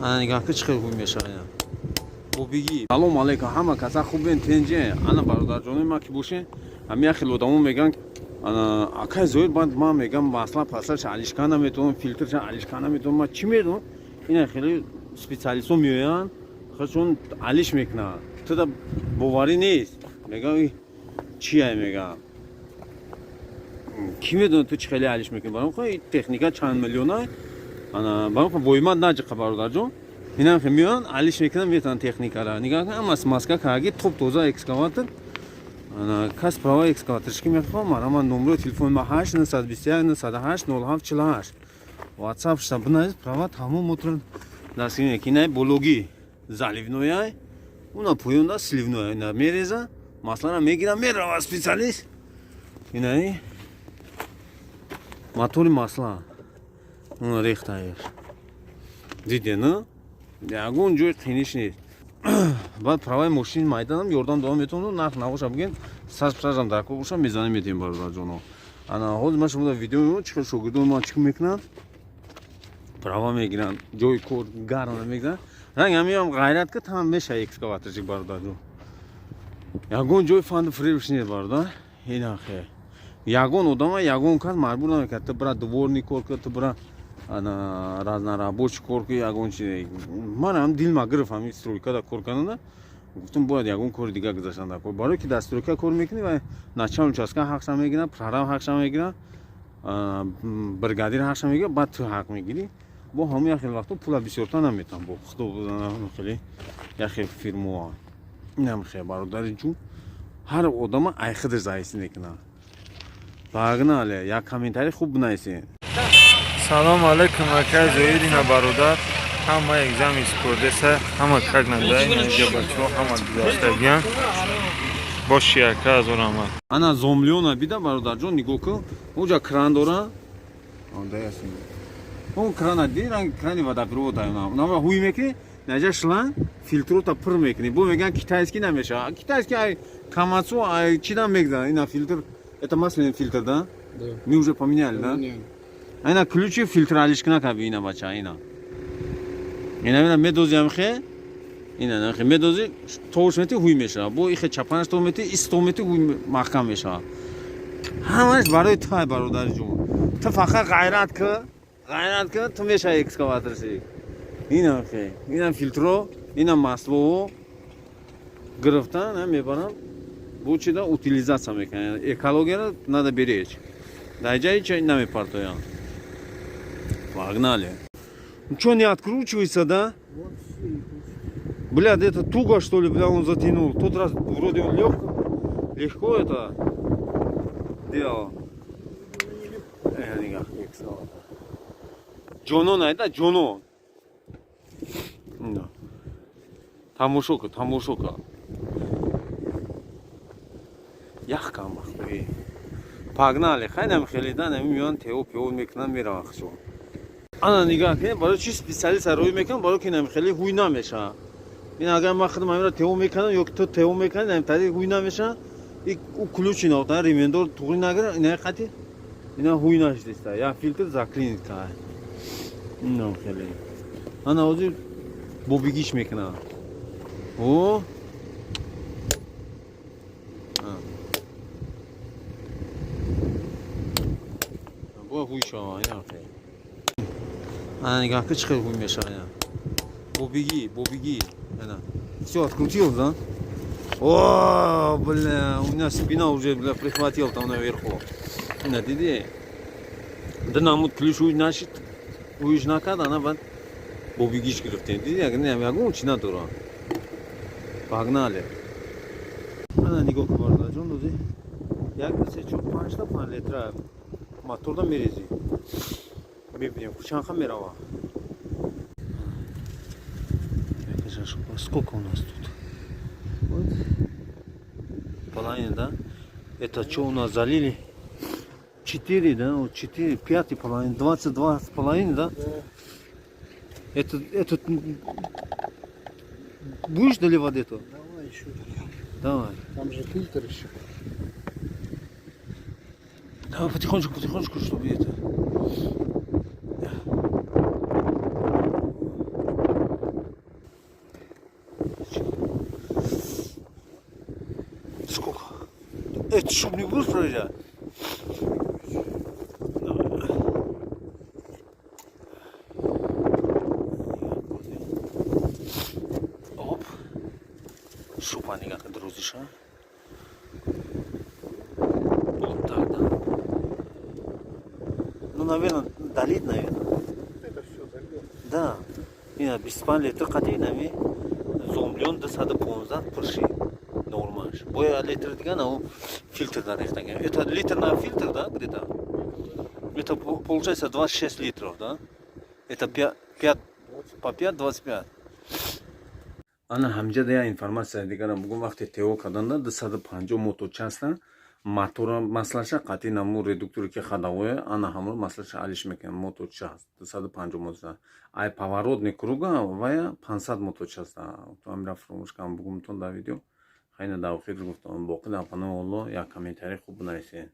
Ана нигоҳ ки чӣ хел худ мешавад. Бо биги салом алейкум ҳама каса хубен тенҷе. Ана бародарҷони ма ки бошен ҳамин хел одамон мегӯянд ана акай зоид банд ман мегӯям масла паслаш алишка наметавонам филтрша алишка наметавонам. Ма чӣ медонам ина хеле специалистон меоянд чун алиш мекунанд. Туда боварӣ нест. Мегӯям чия мегӯям ки медонад ту чӣ хеле алиш мекунӣ. Баром техника чанд миллиона ана баром боимад наҷиқа бародарҷон. Инам хемиён алиш мекунам метан техникара. Нигоҳ кун амас маска карги топ тоза экскаватор. Ана кас права экскаваторшки мехоҳам. Ман номеро телефони ма 8 921 908 07 48. WhatsApp штабна права тамом мотор дастгирӣ мекунай бологи заливноя. Уна поёнда сливноя. Ина мереза. Маслана мегирам мерава специалист. Ина мотори масла. Уна рехтаеш. Диде на? Ягон ҷои қиниш нест. Баъд праваи мошин майданам ёрдам давом метавонам нарх навоша буген сажам даркор боша мезанем медиҳем бародарҷоно. Ана ҳозир ман шумо видео мебинам чӣ хел шогирдони ман чӣ мекунанд. Права мегиранд, ҷои кор гарм мегиранд. Ранг ҳамиам ғайрат ки там меша экскаваторчик бародарҷон. Ягон ҷои фанду фиребш нест бародар. Ина хе. Ягон одама ягон кас маҷбур намекард ту бира дворник кор кун, ту бира ана разнорабочий кор ки ягон чи манам дилма гирифт ҳамин стройкада кор карданда. Гуфтам бояд ягон кори дигар гузаштан дар кор. Барои ки дар стройка кор мекунӣ ва начальник участка ҳақша мегирад, прораб ҳақша мегирад, бригадир ҳақша мегирад, баъд ту ҳақ мегирӣ. Бо ҳамин хел вақтҳо пула бисёртар наметам бо худо хеле яхе фирмо. Инам хе бародари ҷун ҳар одама айхидаш заисӣ мекунад. Пагнале як комментарий хуб бинависед. Салом алейкум акай Зоидина бародар. Ҳама экзам испортеса, ҳама как надай, наҷа бачо, ҳама гузаштагиан. Боши ака азорама. Ана зомлиона бида бародарҷон нигоҳ кун. Оҷа кран дора. Онда ясин. Он крана диран крани водопровод даёна. Нава ҳуй мекунӣ, наҷа шланг фильтрота пур мекунӣ. Бо мегӯянд китайский намешавад. Китайский ай камацу ай чидан мегӯянд. Ина фильтр это масляный фильтр, да? Да. Мы уже поменяли, да? Ина ключи фильтр алишкина каби ина бача ина. Ина медози амхе. Ина нахе медози тош мети ҳуй мешава. Бо ихе чапанаш то мети, исто мети ҳуй маҳкам мешава. Ҳамаш барои тай бародари ҷон. Ту фақат ғайрат ки ту меша экскаваторши. Ина хе. Ина фильтро, ина масло гирифтан мебарам. Бо чида утилизация мекунанд. Экологияро надо беречь. Дар ҷои чӣ намепартоянд. Погнали. Чё не откручивается, да? Блядь, это туго, что ли, бля, он затянул. Тот раз вроде он легко это делал. Джоно найда, Джоно. Тамошока. Яхка махуи. Погнали. Хайнам хелидан миён тео пио мекунам мерава хушо. Ана нигоҳ кунед, барои чи специалист рой мекунам, барои ки намхели ҳуй намеша. Ин агар ман худам ҳамиро тео мекунам ё ки ту тео мекунӣ, ин тариқ ҳуй намеша. У ключ ина ота ремендор туғри нагира, ина қати. Ина ҳуй наштиста. Я фильтр заклинит ка. Ина хеле. Ана ҳозир бо бигиш мекунам. О. Бо ҳуй шава, ина хеле. Ана нигоҳ ки чӣ хел ҳуй мешавад. Бо биги. Ана. Всё, открутил, да? О, бля, у меня спина уже, бля, прихватила там наверху. Ина, диди? Да нам вот ключ ҳуйш накард, ана баъд бо бигиш гирифтем. Диди, ягон чӣ надора. Погнали. Ана нигоҳ кун бародарҷон, дози. 1, 2, 3, 4, 5 та 5 литра моторда мерезӣ. Бибинем, чанха мерава. Сколько у нас тут? Вот. Половина, да? Это что у нас залили? 4, да? Вот 4, 5 половина, 22 с половиной, да? Это будешь доливать это? Давай еще. Давай. Там же фильтр еще. Давай потихонечку, чтобы это. Это чтоб не будешь проезжать? Оп. Шупанига друзья. Вот так, да. Ну, наверное, долит, наверное. Это все зальет. Да. И на 25 литр катинами. Зомблен до сада понза пырши. Нормально. Боя литр диган, а фильтр да рехтаген. Это литр на фильтр, да, где-то? Это получается 26 литров, да? Это 5 по 5, 25. Ана ҳамҷада я информация дигара бугум вақте тео карданда 250 мото часта мотора маслаша қати наму редуктори ки хадавоя ана ҳамро маслаша алиш мекан мото част 250 мото ай поворотный круга вая 500 мото часта то амра фромуш кам бугум тон да видео хайна да охир гуфтам боқи да пано Алло я комментарий хуб нависен.